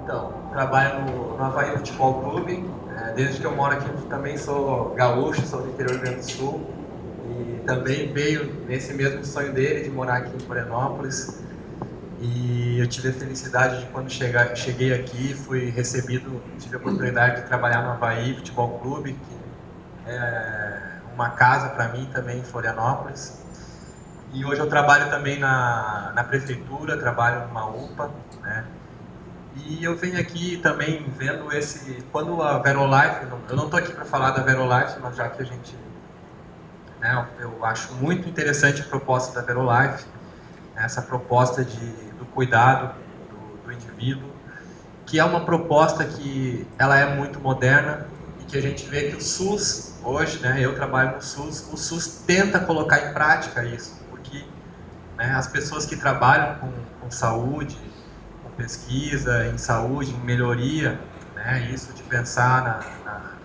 Então, trabalho no Avaí Futebol Clube. Desde que eu moro aqui, também sou gaúcho, sou do interior do Rio Grande do Sul. E também veio nesse mesmo sonho dele de morar aqui em Florianópolis. E eu tive a felicidade de quando cheguei aqui, fui recebido, tive a oportunidade de trabalhar no Avaí Futebol Clube, que é uma casa para mim também em Florianópolis. E hoje eu trabalho também na prefeitura, trabalho numa UPA, né? E eu venho aqui também vendo quando a Verolife, eu não estou aqui para falar da Verolife, mas já que a gente, né, eu acho muito interessante a proposta da Verolife, essa proposta do cuidado do indivíduo, que é uma proposta que ela é muito moderna e que a gente vê que o SUS hoje, né, eu trabalho no SUS, o SUS tenta colocar em prática isso, porque, né, as pessoas que trabalham com saúde, com pesquisa em saúde, em melhoria, né, isso de pensar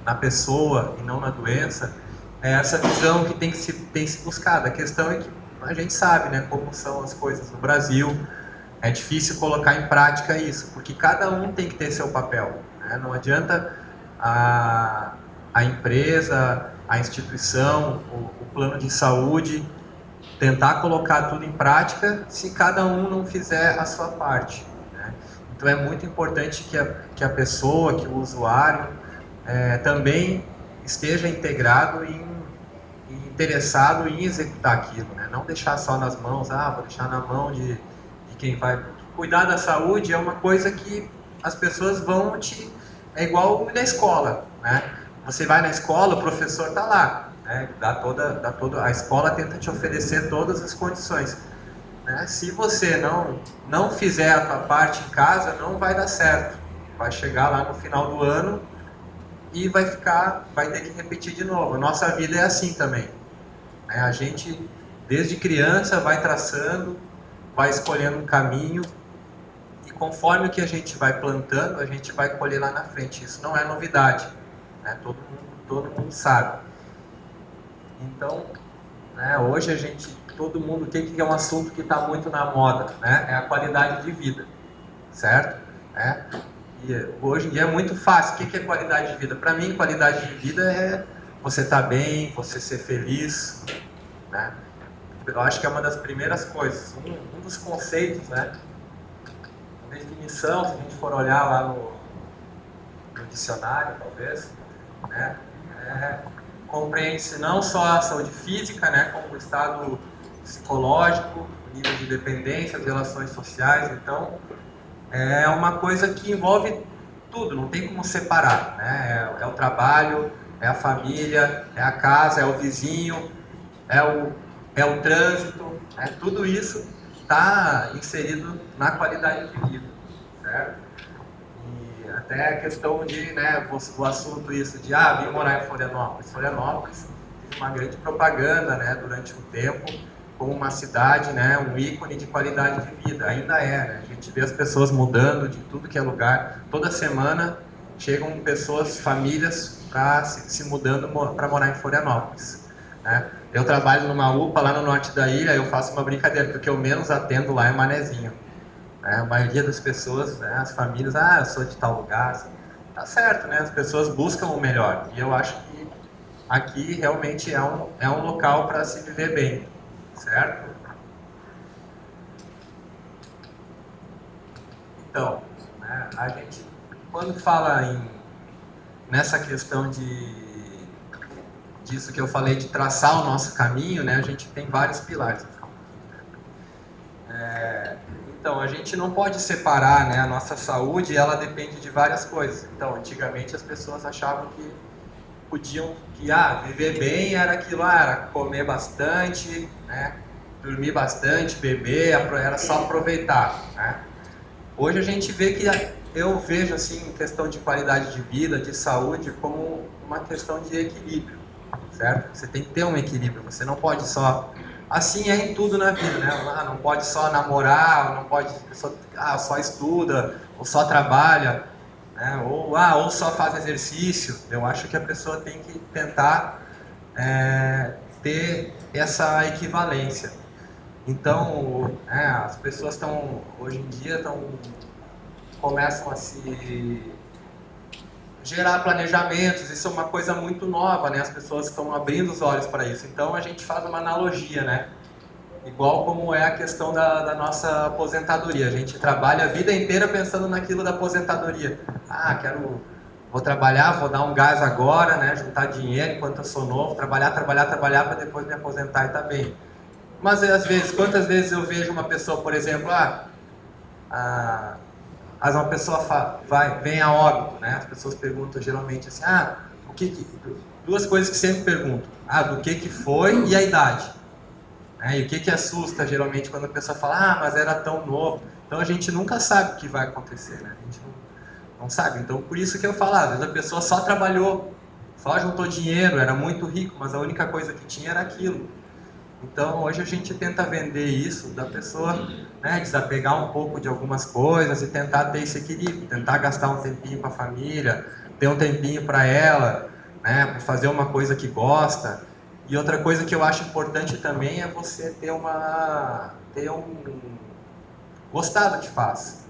na pessoa e não na doença, é essa visão que tem se buscado. A questão é que a gente sabe, né, como são as coisas no Brasil. É difícil colocar em prática isso, porque cada um tem que ter seu papel, né? Não adianta a, a empresa, a instituição, o plano de saúde tentar colocar tudo em prática se cada um não fizer a sua parte, né? Então é muito importante que a pessoa, que o usuário também esteja integrado e interessado em executar aquilo, né? Não deixar só nas mãos, vou deixar na mão de quem vai cuidar da saúde. É uma coisa que as pessoas vão te... É igual na escola, né? Você vai na escola, o professor está lá, né? A escola tenta te oferecer todas as condições, né? Se você não fizer a tua parte em casa, não vai dar certo. Vai chegar lá no final do ano e vai ter que repetir de novo. A nossa vida é assim também, né? A gente, desde criança, vai traçando, vai escolhendo um caminho, e conforme o que a gente vai plantando, a gente vai colher lá na frente. Isso não é novidade, né? Todo mundo sabe. Então, né, hoje todo mundo, o que é um assunto que está muito na moda, né? É a qualidade de vida, certo? E hoje em dia é muito fácil. O que é qualidade de vida? Para mim, qualidade de vida é você estar bem, você ser feliz, né? Eu acho que é uma das primeiras coisas, um dos conceitos, né? A definição, se a gente for olhar lá no dicionário, talvez, né? Compreende-se não só a saúde física, né? Como o estado psicológico, o nível de dependência, as relações sociais. Então, é uma coisa que envolve tudo, não tem como separar, né? É o trabalho, é a família, é a casa, é o vizinho, é o trânsito, né? Tudo isso está inserido na qualidade de vida, certo? E até a questão de, né, o assunto isso de, vim morar em Florianópolis. Florianópolis teve uma grande propaganda, né, durante um tempo, como uma cidade, né, um ícone de qualidade de vida. Ainda é, né? A gente vê as pessoas mudando de tudo que é lugar. Toda semana chegam pessoas, famílias, se mudando para morar em Florianópolis, né? Eu trabalho numa UPA lá no norte da ilha. Eu faço uma brincadeira, porque o que eu menos atendo lá é Manezinho, né? A maioria das pessoas, né, as famílias, eu sou de tal lugar. Assim. Tá certo, né? As pessoas buscam o melhor. E eu acho que aqui realmente é um local para se viver bem, certo? Então, né, a gente, quando fala nessa questão disso que eu falei, de traçar o nosso caminho, né, a gente tem vários pilares. Então, a gente não pode separar, né, a nossa saúde, ela depende de várias coisas. Então, antigamente as pessoas achavam que podiam, viver bem era aquilo, era comer bastante, né, dormir bastante, beber, era só aproveitar, né? Hoje a gente vê que eu vejo assim questão de qualidade de vida, de saúde, como uma questão de equilíbrio, certo? Você tem que ter um equilíbrio. Você não pode só, assim é em tudo na vida, né? Não pode só namorar, não pode só estuda ou só trabalha, né? Ou só faz exercício. Eu acho que a pessoa tem que tentar ter essa equivalência. Então, as pessoas hoje em dia estão começam a se gerar planejamentos. Isso é uma coisa muito nova, né? As pessoas estão abrindo os olhos para isso. Então a gente faz uma analogia, né? Igual como é a questão da nossa aposentadoria. A gente trabalha a vida inteira pensando naquilo da aposentadoria. Ah, vou trabalhar, vou dar um gás agora, né? Juntar dinheiro enquanto eu sou novo, trabalhar para depois me aposentar e tá bem. Mas às vezes, quantas vezes eu vejo uma pessoa, por exemplo, uma pessoa vem a óbito, né? As pessoas perguntam geralmente assim, duas coisas que sempre perguntam, do que foi e a idade. E o que assusta geralmente quando a pessoa fala, mas era tão novo. Então a gente nunca sabe o que vai acontecer, né? A gente não sabe. Então por isso que eu falo, às vezes a pessoa só trabalhou, só juntou dinheiro, era muito rico, mas a única coisa que tinha era aquilo. Então hoje a gente tenta vender isso da pessoa, né, desapegar um pouco de algumas coisas e tentar ter esse equilíbrio, tentar gastar um tempinho com a família, ter um tempinho para ela, né, para fazer uma coisa que gosta. E outra coisa que eu acho importante também é você ter gostar do que faz,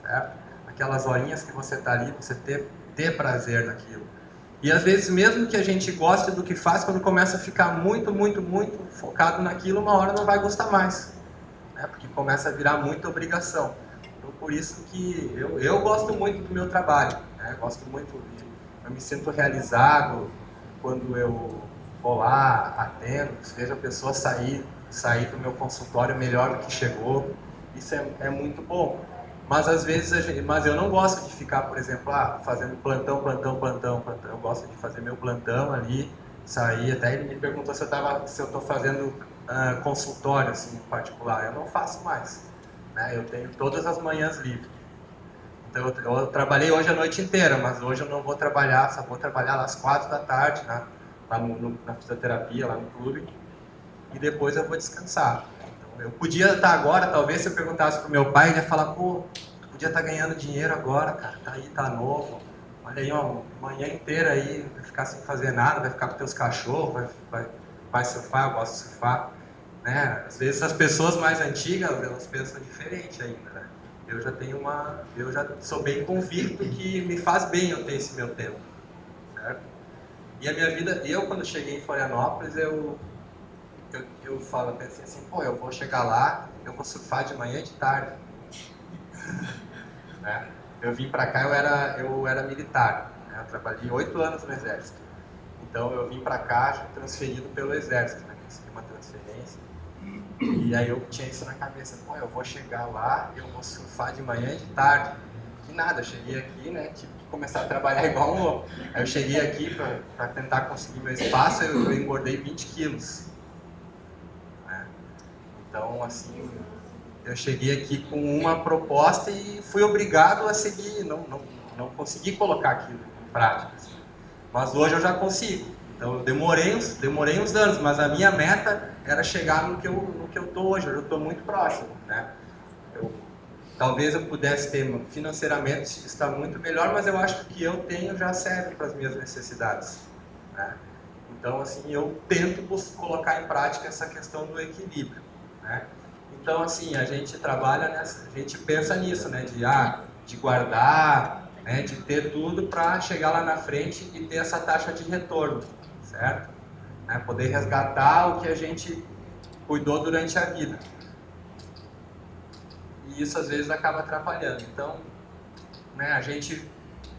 certo? Aquelas horinhas que você está ali, você ter prazer naquilo. E às vezes, mesmo que a gente goste do que faz, quando começa a ficar muito, muito, muito focado naquilo, uma hora não vai gostar mais, né? Porque começa a virar muita obrigação. Então, por isso que eu gosto muito do meu trabalho, né? Eu me sinto realizado quando eu vou lá, atendo, vejo a pessoa sair do meu consultório melhor do que chegou. Isso é muito bom. Mas às vezes eu não gosto de ficar, por exemplo, fazendo plantão. Eu gosto de fazer meu plantão ali, sair. Até ele me perguntou se eu estou fazendo consultório assim, em particular. Eu não faço mais, né? Eu tenho todas as manhãs livres. Então eu trabalhei hoje a noite inteira, mas hoje eu não vou trabalhar, só vou trabalhar lá às 4 da tarde, né? Lá na fisioterapia, lá no clube. E depois eu vou descansar. Eu podia estar agora, talvez se eu perguntasse pro meu pai, ele ia falar, tu podia estar ganhando dinheiro agora, cara, tá aí, tá novo. Olha aí, manhã inteira aí, vai ficar sem fazer nada, vai ficar com teus cachorros, vai surfar, eu gosto de surfar. Né? Às vezes as pessoas mais antigas, elas pensam diferente ainda, né? Eu já sou bem convicto que me faz bem eu ter esse meu tempo, certo? E a minha vida, quando cheguei em Florianópolis, eu pensei assim, eu vou chegar lá, eu vou surfar de manhã e de tarde. Né? Eu vim pra cá, eu era militar, né? Eu trabalhei 8 anos no Exército. Então eu vim pra cá transferido pelo Exército, né? Consegui uma transferência. E aí eu tinha isso na cabeça, eu vou chegar lá, eu vou surfar de manhã e de tarde. E nada, eu cheguei aqui, né? Tive que começar a trabalhar igual um louco. Aí eu cheguei aqui pra tentar conseguir meu espaço, eu engordei 20 quilos. Então, assim, eu cheguei aqui com uma proposta e fui obrigado a seguir, não consegui colocar aquilo em prática. Assim. Mas hoje eu já consigo. Então, eu demorei uns anos, mas a minha meta era chegar no que eu estou hoje. Hoje eu estou muito próximo, né? Talvez eu pudesse ter financeiramente estar muito melhor, mas eu acho que o que eu tenho já serve para as minhas necessidades, né? Então, assim, eu tento colocar em prática essa questão do equilíbrio. Né? Então, assim, a gente trabalha a gente pensa nisso, né? De guardar, né? De ter tudo para chegar lá na frente e ter essa taxa de retorno, certo? Né? Poder resgatar o que a gente cuidou durante a vida. E isso às vezes acaba atrapalhando. Então, né?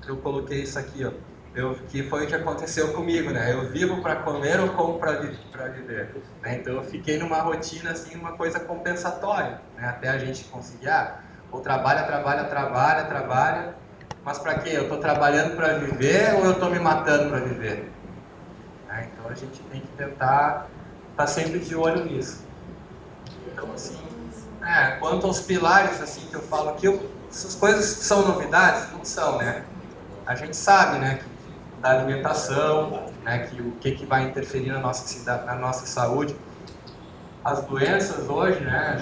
Eu coloquei isso aqui, ó. Que foi o que aconteceu comigo, né? Eu vivo para comer ou como para viver, né? Então eu fiquei numa rotina assim, uma coisa compensatória, né? Até a gente conseguir, ou trabalha, mas para quê? Eu estou trabalhando para viver ou eu estou me matando para viver? Né? Então a gente tem que tentar estar sempre de olho nisso. Então assim, quanto aos pilares assim que eu falo aqui, essas coisas são novidades? Não são, né? A gente sabe, né? Da alimentação, né, o que vai interferir na nossa saúde. As doenças hoje, né,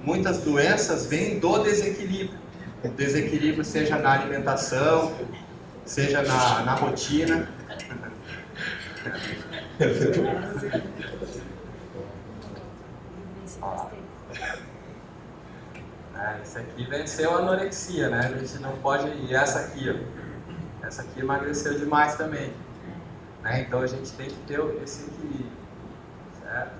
muitas doenças vêm do desequilíbrio. O desequilíbrio seja na alimentação, seja na rotina. Esse aqui venceu a anorexia, né? A gente não pode... E essa aqui, ó. Essa aqui emagreceu demais também. Né? Então a gente tem que ter esse equilíbrio. Certo?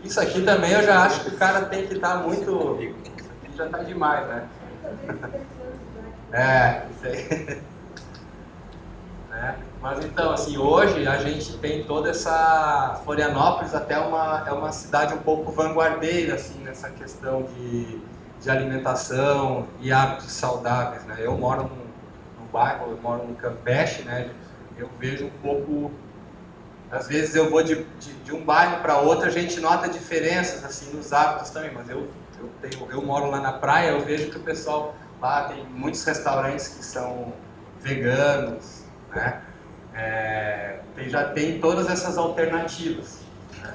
Isso aqui também eu já acho que o cara tem que estar muito... Isso aqui já está demais, né? Isso aí. Mas então, assim, hoje a gente tem toda essa... Florianópolis até é uma cidade um pouco vanguardeira, assim, nessa questão de alimentação e hábitos saudáveis, né? Eu moro num bairro, eu moro no Campeche, né? Eu vejo um pouco... Às vezes eu vou de um bairro para outro, a gente nota diferenças, assim, nos hábitos também, mas eu moro lá na praia, eu vejo que o pessoal lá tem muitos restaurantes que são veganos, né? Já tem todas essas alternativas, né?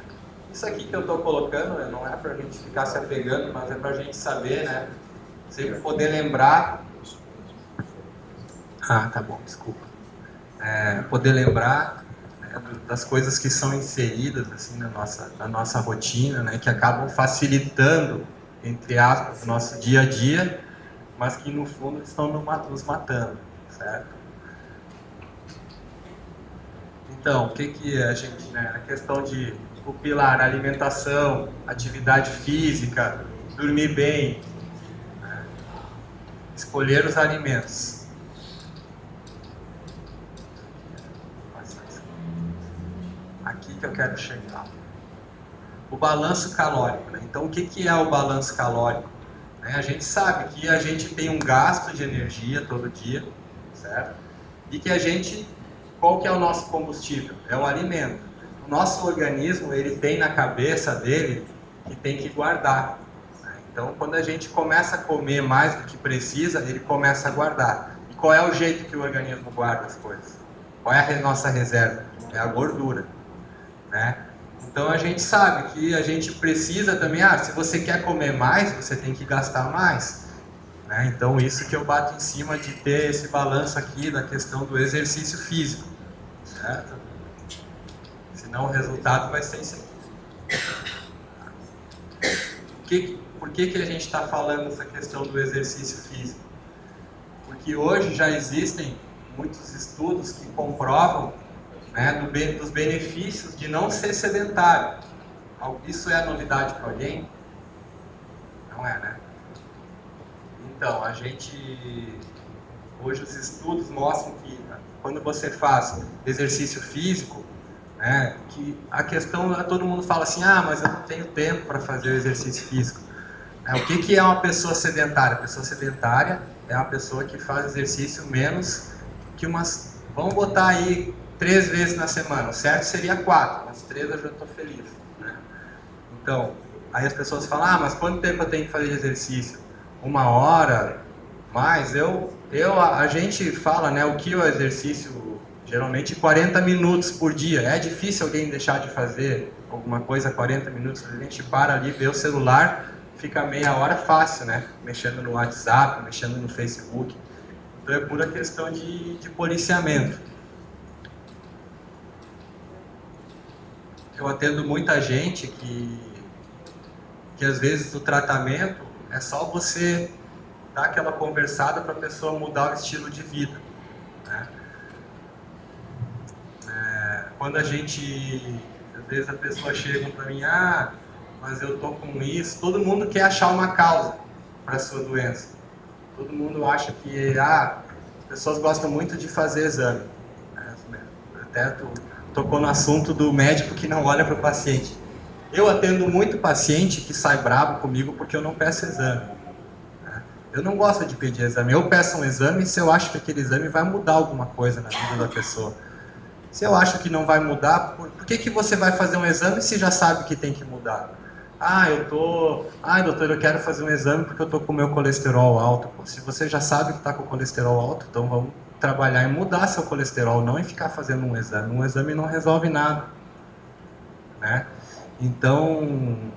Isso aqui que eu estou colocando não é para a gente ficar se apegando, mas é para a gente saber, né? Sempre poder lembrar. Tá bom, desculpa. Poder lembrar, né, das coisas que são inseridas assim na nossa rotina, né? Que acabam facilitando, entre aspas, o nosso dia a dia, mas que no fundo estão nos matando, certo? Então, o que a gente, né, a questão de o pilar, alimentação, atividade física, dormir bem, né, escolher os alimentos. Aqui que eu quero chegar. O balanço calórico, né? Então, o que é o balanço calórico? A gente sabe que a gente tem um gasto de energia todo dia, certo? E que qual que é o nosso combustível? É o alimento. O nosso organismo, ele tem na cabeça dele que tem que guardar. Então, quando a gente começa a comer mais do que precisa, ele começa a guardar. E qual é o jeito que o organismo guarda as coisas? Qual é a nossa reserva? É a gordura, né? Então a gente sabe que a gente precisa também, se você quer comer mais, você tem que gastar mais, né? Então isso que eu bato em cima de ter esse balanço aqui da questão do exercício físico, certo? Senão o resultado vai ser isso aqui. Por que a gente está falando essa questão do exercício físico? Porque hoje já existem muitos estudos que comprovam, né, dos benefícios de não ser sedentário. Isso é novidade para alguém? Não é, né? Então, hoje os estudos mostram que quando você faz exercício físico, né, que a questão, todo mundo fala assim, mas eu não tenho tempo para fazer o exercício físico. O que é uma pessoa sedentária? A pessoa sedentária é uma pessoa que faz exercício menos que vamos botar aí 3 vezes na semana. O certo seria 4, mas 3 eu já estou feliz, né? Então, aí as pessoas falam, mas quanto tempo eu tenho que fazer exercício? 1 hora? Mais? A gente fala, né, o que é o exercício, geralmente 40 minutos por dia. É difícil alguém deixar de fazer alguma coisa 40 minutos, a gente para ali, vê o celular, fica meia hora fácil, né? Mexendo no WhatsApp, mexendo no Facebook. Então é pura questão de policiamento. Eu atendo muita gente que às vezes o tratamento é só você dar aquela conversada para a pessoa mudar o estilo de vida, né? Quando às vezes a pessoa chega para mim, mas eu tô com isso, todo mundo quer achar uma causa para a sua doença. Todo mundo acha que, as pessoas gostam muito de fazer exame. Até tu tocou no assunto do médico que não olha para o paciente. Eu atendo muito paciente que sai bravo comigo porque eu não peço exame. Eu não gosto de pedir exame. Eu peço um exame se eu acho que aquele exame vai mudar alguma coisa na vida da pessoa. Se eu acho que não vai mudar, por que você vai fazer um exame se já sabe que tem que mudar? Doutor, eu quero fazer um exame porque eu estou com o meu colesterol alto. Se você já sabe que está com o colesterol alto, então vamos trabalhar em mudar seu colesterol, não em ficar fazendo um exame. Um exame não resolve nada, né? Então,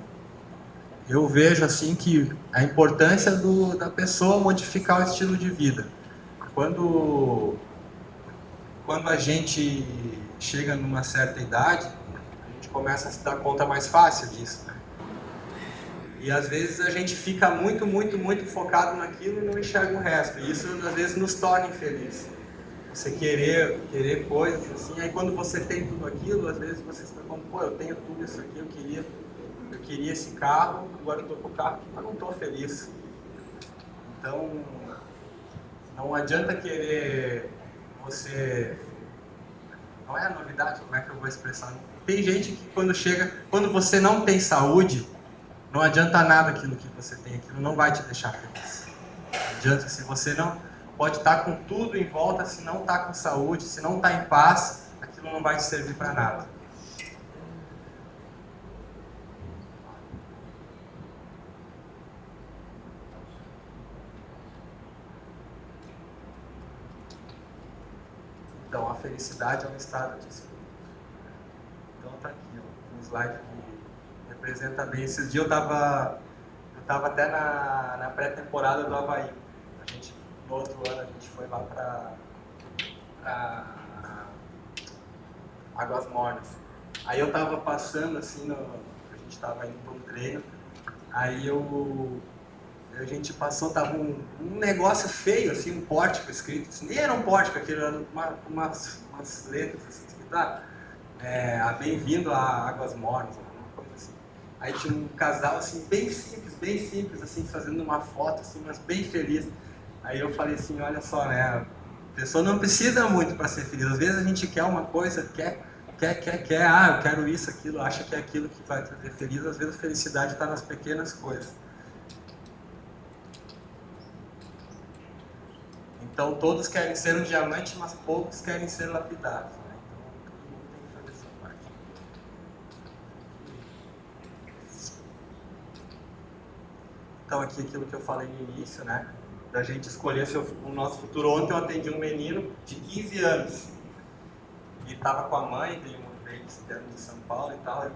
eu vejo assim que a importância da pessoa modificar o estilo de vida. Quando a gente chega numa certa idade, a gente começa a se dar conta mais fácil disso, né? E às vezes a gente fica muito, muito, muito focado naquilo e não enxerga o resto. E isso às vezes nos torna infelizes. Você querer coisas assim, aí quando você tem tudo aquilo, às vezes você está como, pô, eu tenho tudo isso aqui, eu queria esse carro, agora eu estou com o carro, mas não estou feliz. Então, não adianta querer você... Não é novidade, como é que eu vou expressar? Tem gente que quando você não tem saúde, não adianta nada aquilo que você tem, aquilo não vai te deixar feliz. Não adianta, se você não pode estar com tudo em volta, se não está com saúde, se não está em paz, aquilo não vai te servir para nada. Então, a felicidade é um estado de espírito. Então está aqui, ó, um slide que representa bem. Esses dias eu estava até na pré-temporada do Avaí. No outro ano a gente foi lá para Águas Mornas. Aí eu estava passando assim, a gente estava indo para um treino, aí a gente passou, tava um negócio feio, assim, um pórtico escrito, assim, nem era um pórtico, aquilo era umas letras assim, escrito, bem-vindo a Águas Mornas, uma coisa assim. Aí tinha um casal assim, bem simples, assim, fazendo uma foto, assim, mas bem feliz. Aí eu falei assim, olha só, né, a pessoa não precisa muito para ser feliz, às vezes a gente quer uma coisa, quer, eu quero isso, aquilo, acha que é aquilo que vai trazer feliz, às vezes a felicidade está nas pequenas coisas. Então todos querem ser um diamante, mas poucos querem ser lapidados, né? Então todo mundo tem que fazer essa parte. Então aqui aquilo que eu falei no início, né? Da gente escolher o nosso futuro. Ontem eu atendi um menino de 15 anos. E estava com a mãe, tem um babysitter de São Paulo e tal. Ele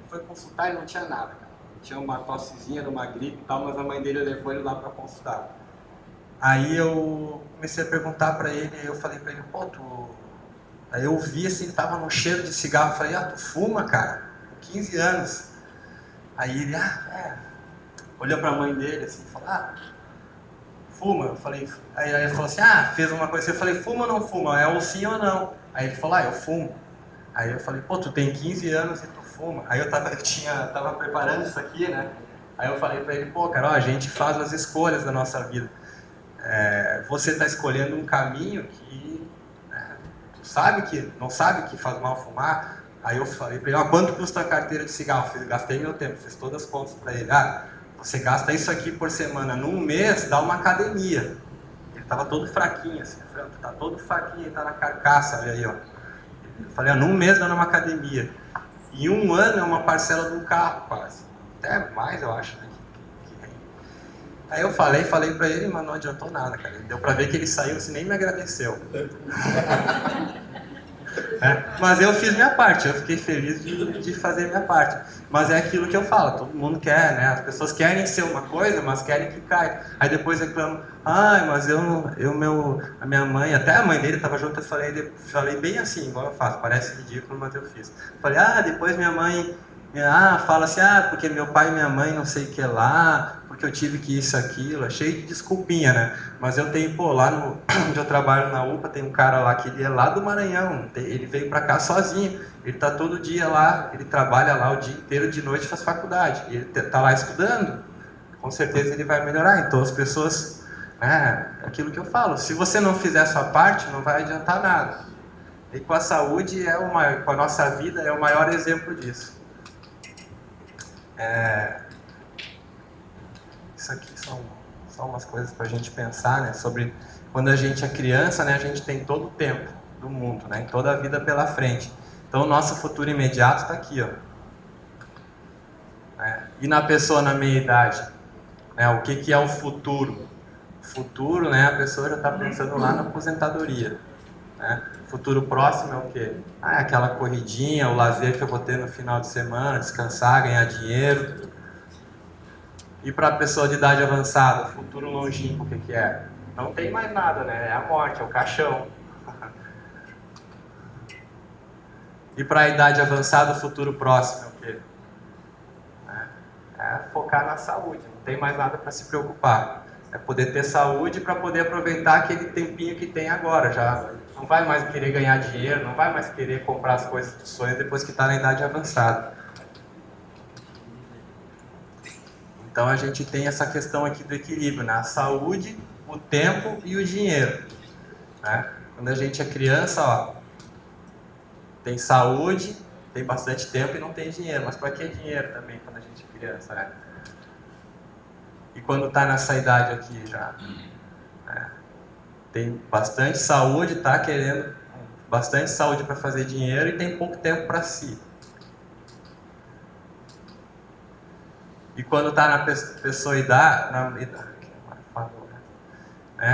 foi consultar e não tinha nada, cara. Tinha uma tossezinha, uma gripe e tal, mas a mãe dele levou ele lá para consultar. Aí eu comecei a perguntar para ele, eu falei para ele, pô, Aí eu vi assim, ele tava no cheiro de cigarro, eu falei, tu fuma, cara? Com 15 anos. Aí ele, olhou para a mãe dele assim, falou, fuma? Eu falei, aí ele falou assim, fez uma coisa assim, eu falei, fuma ou não fuma? É ou sim ou não? Aí ele falou, eu fumo. Aí eu falei, pô, tu tem 15 anos e tu fuma? Aí eu tava preparando isso aqui, né? Aí eu falei pra ele, pô, cara, a gente faz as escolhas da nossa vida. Você está escolhendo um caminho que não sabe que faz mal fumar. Aí eu falei para ele, quanto custa a carteira de cigarro? Gastei meu tempo, fiz todas as contas para ele. Você gasta isso aqui por semana, num mês dá uma academia. Ele estava todo fraquinho, assim, eu falei, tu tá todo fraquinho, ele tá na carcaça, olha aí, ó. Eu falei, num mês dá numa academia. Em um ano é uma parcela de um carro, quase. Até mais, eu acho, né? Aí eu falei pra ele, mas não adiantou nada, cara. Deu pra ver que ele saiu assim, nem me agradeceu. Mas eu fiz minha parte, eu fiquei feliz de fazer minha parte. Mas é aquilo que eu falo, todo mundo quer, né? As pessoas querem ser uma coisa, mas querem que caia. Aí depois reclamam, mas a minha mãe, até a mãe dele estava junto, eu falei bem assim, igual eu faço, parece ridículo, mas eu fiz. Falei, depois minha mãe, fala assim, porque meu pai e minha mãe não sei o que lá, porque eu tive que isso, aquilo, cheio de desculpinha, né? Mas eu tenho, lá onde eu trabalho na UPA, tem um cara lá que ele é lá do Maranhão, ele veio pra cá sozinho, ele tá todo dia lá, ele trabalha lá o dia inteiro, de noite faz faculdade, e ele tá lá estudando, com certeza ele vai melhorar. Então as pessoas, aquilo que eu falo, se você não fizer a sua parte, não vai adiantar nada. E com a saúde, com a nossa vida, é o maior exemplo disso. Isso aqui são umas coisas para a gente pensar, né? Sobre quando a gente é criança, né? A gente tem todo o tempo do mundo, né? Toda a vida pela frente. Então o nosso futuro imediato está aqui, ó. E na pessoa na meia idade, né? O que é o futuro? O futuro, né? A pessoa já está pensando lá na aposentadoria, né? Futuro próximo é o quê? Aquela corridinha, o lazer que eu vou ter no final de semana, descansar, ganhar dinheiro. E para a pessoa de idade avançada, futuro longínquo, o que é? Não tem mais nada, né? É a morte, é o caixão. E para a idade avançada, o futuro próximo é o quê? É é focar na saúde, não tem mais nada para se preocupar. É poder ter saúde para poder aproveitar aquele tempinho que tem agora. Já não vai mais querer ganhar dinheiro, não vai mais querer comprar as coisas dos sonhos depois que está na idade avançada. Então a gente tem essa questão aqui do equilíbrio, né? A saúde, o tempo e o dinheiro, né? Quando a gente é criança, ó, tem saúde, tem bastante tempo e não tem dinheiro. Mas para que dinheiro também quando a gente é criança, né? E quando está nessa idade aqui já, né? Tem bastante saúde, tá querendo bastante saúde para fazer dinheiro e tem pouco tempo para si. E quando está na pessoa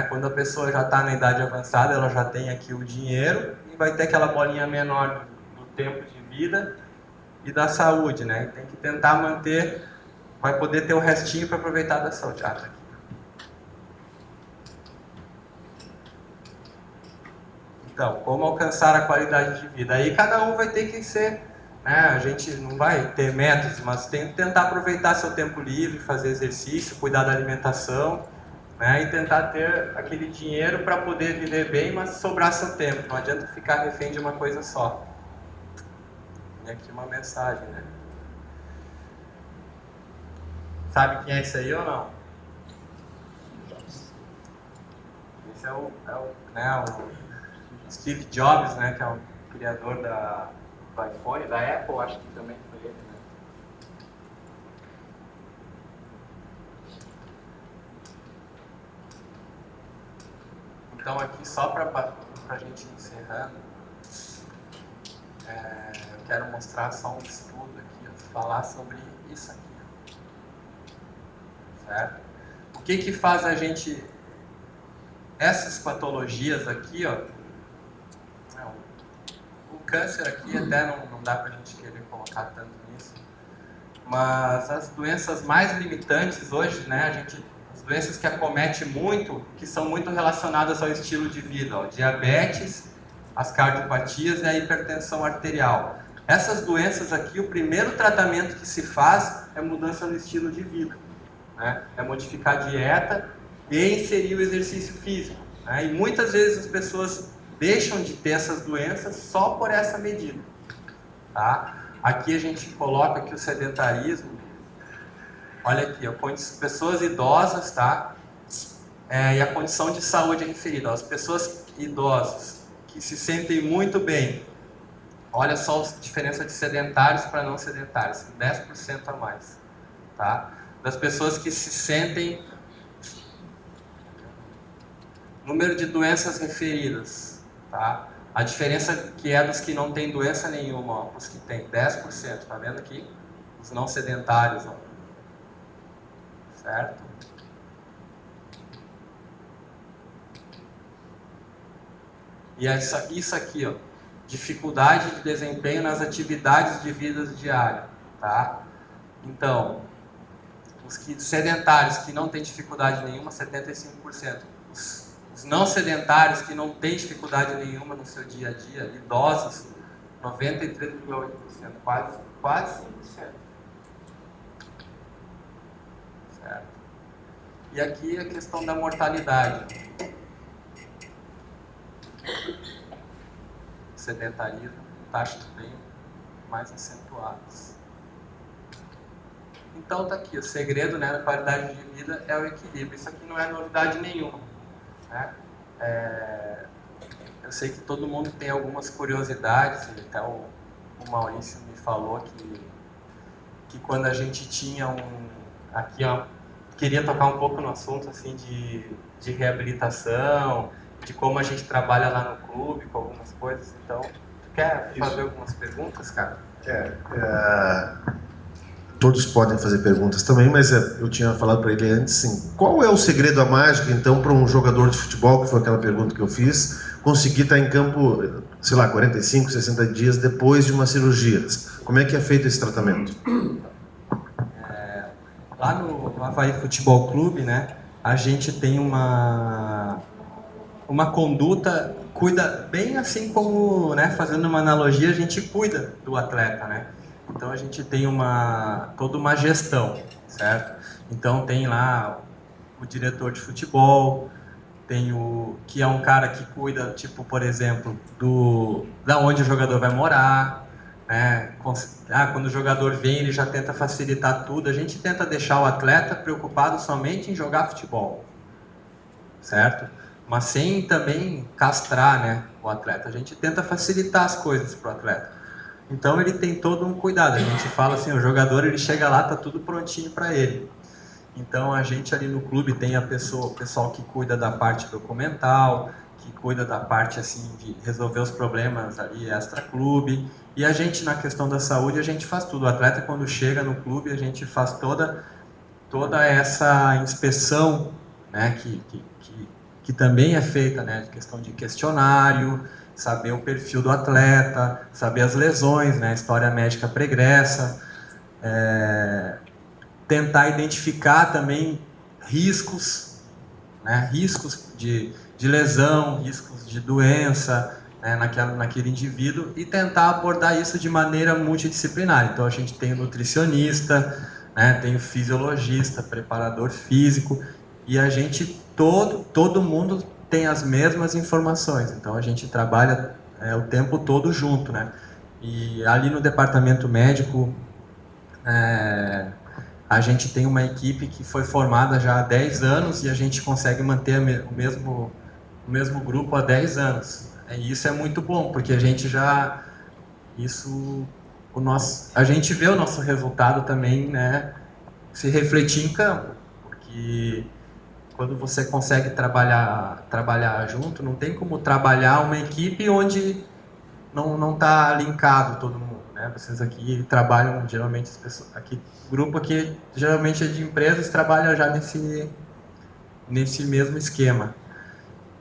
quando a pessoa já está na idade avançada, ela já tem aqui o dinheiro e vai ter aquela bolinha menor do tempo de vida e da saúde, né? E tem que tentar manter, vai poder ter o restinho para aproveitar da saúde. Tá aqui. Então, como alcançar a qualidade de vida? Aí cada um vai ter que ser, né? A gente não vai ter métodos, mas tem que tentar aproveitar seu tempo livre, fazer exercício, cuidar da alimentação, né? E tentar ter aquele dinheiro para poder viver bem, mas sobrar seu tempo. Não adianta ficar refém de uma coisa só. Tem aqui uma mensagem, né? Sabe quem é esse aí ou não? Esse é o Steve Jobs, né? Que é o criador do iPhone, da Apple, acho que também foi ele, né? Então aqui só para a gente encerrando, eu quero mostrar só um estudo aqui, falar sobre isso aqui, certo? O que faz a gente, essas patologias aqui, ó, o câncer aqui até não dá para a gente querer colocar tanto nisso, mas as doenças mais limitantes hoje, né, as doenças que acometem muito, que são muito relacionadas ao estilo de vida, ó, diabetes, as cardiopatias e a hipertensão arterial. Essas doenças aqui, o primeiro tratamento que se faz é mudança no estilo de vida, né? É modificar a dieta e inserir o exercício físico, né? E muitas vezes as pessoas deixam de ter essas doenças só por essa medida, tá? Aqui a gente coloca aqui o sedentarismo. Olha aqui, ó, pessoas idosas, tá? E a condição de saúde é referida. Ó, as pessoas idosas que se sentem muito bem, olha só a diferença de sedentários para não sedentários, 10% a mais, tá? Das pessoas que se sentem, número de doenças referidas, tá? A diferença que é dos que não têm doença nenhuma, ó, os que têm 10%, tá vendo aqui? Os não sedentários, ó. Certo? E isso aqui, ó, dificuldade de desempenho nas atividades de vida diária, tá? Então, os sedentários que não têm dificuldade nenhuma, 75%. Os não sedentários que não têm dificuldade nenhuma no seu dia a dia, idosos, 93,8%, quase 5%. Certo? E aqui a questão da mortalidade. Sedentarismo, taxas bem mais acentuadas. Então tá aqui, o segredo, né, da qualidade de vida é o equilíbrio. Isso aqui não é novidade nenhuma, né? Eu sei que todo mundo tem algumas curiosidades, até o Maurício me falou que quando a gente tinha aqui, ó, queria tocar um pouco no assunto assim de reabilitação, de como a gente trabalha lá no clube com algumas coisas. Então, tu quer fazer algumas perguntas, cara? Todos podem fazer perguntas também, mas eu tinha falado para ele antes, sim. Qual é o segredo, a mágica, então, para um jogador de futebol, que foi aquela pergunta que eu fiz, conseguir estar em campo, sei lá, 45, 60 dias depois de uma cirurgia? Como é que é feito esse tratamento? Lá no Avaí Futebol Clube, né, a gente tem uma conduta, cuida bem assim como, né, fazendo uma analogia, a gente cuida do atleta, né? Então a gente tem toda uma gestão, certo? Então tem lá o diretor de futebol, tem o que é um cara que cuida, tipo, por exemplo, da onde o jogador vai morar, né? Quando o jogador vem, ele já tenta facilitar tudo. A gente tenta deixar o atleta preocupado somente em jogar futebol, certo? Mas sem também castrar, né, o atleta. A gente tenta facilitar as coisas para o atleta. Então ele tem todo um cuidado. A gente fala assim, o jogador ele chega lá, tá tudo prontinho para ele. Então a gente ali no clube tem o pessoal que cuida da parte documental, que cuida da parte assim de resolver os problemas ali extra-clube. E a gente na questão da saúde a gente faz tudo. O atleta quando chega no clube a gente faz toda essa inspeção, né, que também é feita, né, de questão de questionário, saber o perfil do atleta, saber as lesões, né, história médica pregressa, tentar identificar também riscos, né, riscos de lesão, riscos de doença, né, naquele indivíduo e tentar abordar isso de maneira multidisciplinar. Então a gente tem o nutricionista, né, tem o fisiologista, preparador físico e a gente todo mundo tem as mesmas informações. Então a gente trabalha o tempo todo junto, né? E ali no departamento médico a gente tem uma equipe que foi formada já há 10 anos e a gente consegue manter o mesmo grupo há 10 anos. E isso é muito bom, porque a gente já... a gente vê o nosso resultado também, né, se refletir em campo. Porque quando você consegue trabalhar junto, não tem como trabalhar uma equipe onde não está linkado todo mundo. Vocês aqui trabalham, geralmente, as pessoas, o grupo aqui, geralmente é de empresas, trabalha já nesse mesmo esquema.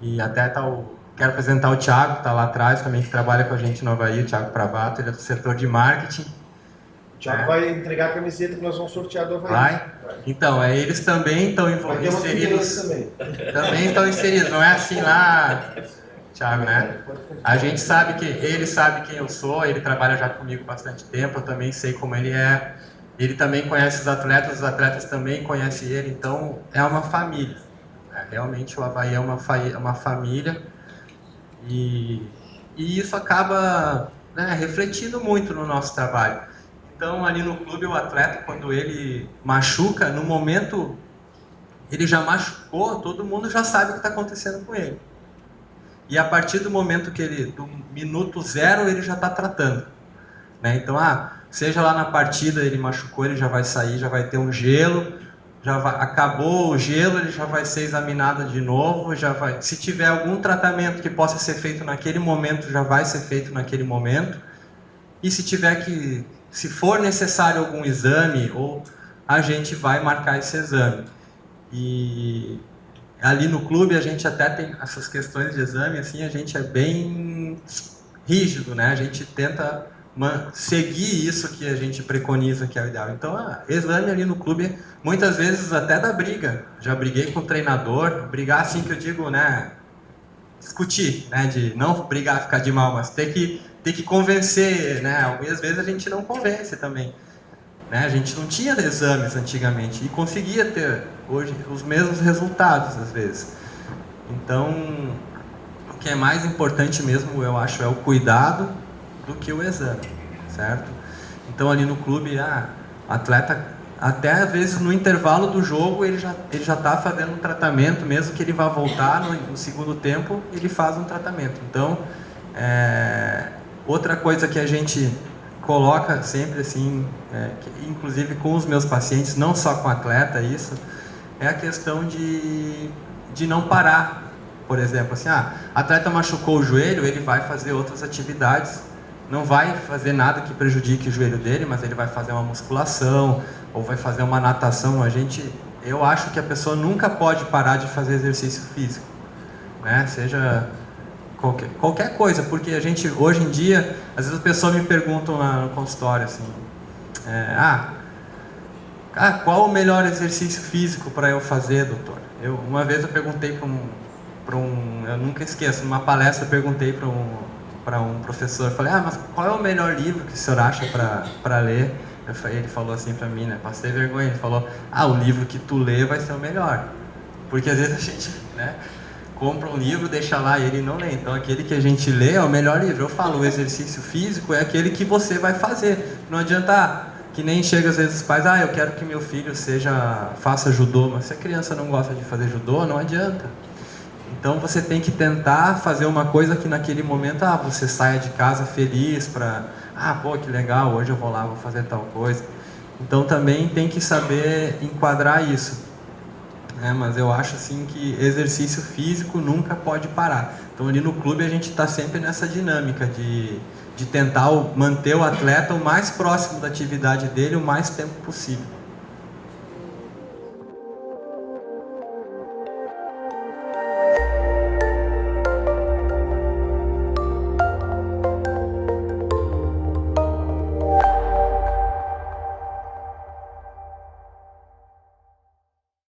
E até quero apresentar o Thiago, que está lá atrás também, que trabalha com a gente no Avaí, o Thiago Pravato, ele é do setor de marketing. O Thiago vai entregar a camiseta que nós vamos sortear do Avaí. Vai? Então, eles também estão inseridos. Também estão inseridos, não é assim lá... Thiago, né? A gente sabe que ele sabe quem eu sou, ele trabalha já comigo há bastante tempo, eu também sei como ele é. Ele também conhece os atletas também conhecem ele, então é uma família. Realmente o Avaí é uma família e isso acaba, né, refletindo muito no nosso trabalho. Então ali no clube o atleta, quando ele machuca, no momento ele já machucou, todo mundo já sabe o que está acontecendo com ele. E a partir do momento do minuto zero, ele já está tratando. Né? Então, seja lá na partida, ele machucou, ele já vai sair, já vai ter um gelo, acabou o gelo, ele já vai ser examinado de novo, se tiver algum tratamento que possa ser feito naquele momento, já vai ser feito naquele momento. E se for necessário algum exame, a gente vai marcar esse exame. E... ali no clube a gente até tem essas questões de exame, assim, a gente é bem rígido, né? A gente tenta seguir isso que a gente preconiza que é o ideal. Então, exame ali no clube, muitas vezes até dá briga. Já briguei com o treinador, brigar assim que eu digo, né? Discutir, né? De não brigar, ficar de mal, mas ter que convencer, né? Algumas vezes a gente não convence também. Né? A gente não tinha exames antigamente e conseguia ter hoje os mesmos resultados às vezes. Então, o que é mais importante mesmo, eu acho, é o cuidado do que o exame, certo? Então ali no clube, atleta, até às vezes no intervalo do jogo ele já está fazendo um tratamento, mesmo que ele vá voltar no segundo tempo, ele faz um tratamento. Então, outra coisa que a gente coloca sempre assim, inclusive com os meus pacientes, não só com atleta, isso, é a questão de não parar. Por exemplo, assim, atleta machucou o joelho, ele vai fazer outras atividades, não vai fazer nada que prejudique o joelho dele, mas ele vai fazer uma musculação, ou vai fazer uma natação. Eu acho que a pessoa nunca pode parar de fazer exercício físico, né? Seja qualquer coisa, porque a gente, hoje em dia, às vezes as pessoas me perguntam no consultório, assim, qual o melhor exercício físico para eu fazer, doutor? Uma vez eu perguntei eu nunca esqueço, numa palestra eu perguntei para um professor, falei, mas qual é o melhor livro que o senhor acha para ler? Ele falou assim pra mim, né? Passei vergonha. Ele falou, o livro que tu lê vai ser o melhor. Porque às vezes a gente, né, compra um livro, deixa lá e ele não lê. Então aquele que a gente lê é o melhor livro. Eu falo, o exercício físico é aquele que você vai fazer. Não adianta, que nem chega às vezes os pais, eu quero que meu filho faça judô. Mas se a criança não gosta de fazer judô, não adianta. Então você tem que tentar fazer uma coisa que naquele momento você saia de casa feliz para, pô, que legal, hoje eu vou lá, vou fazer tal coisa. Então também tem que saber enquadrar isso. Mas eu acho assim que exercício físico nunca pode parar. Então ali no clube a gente está sempre nessa dinâmica de tentar manter o atleta o mais próximo da atividade dele o mais tempo possível.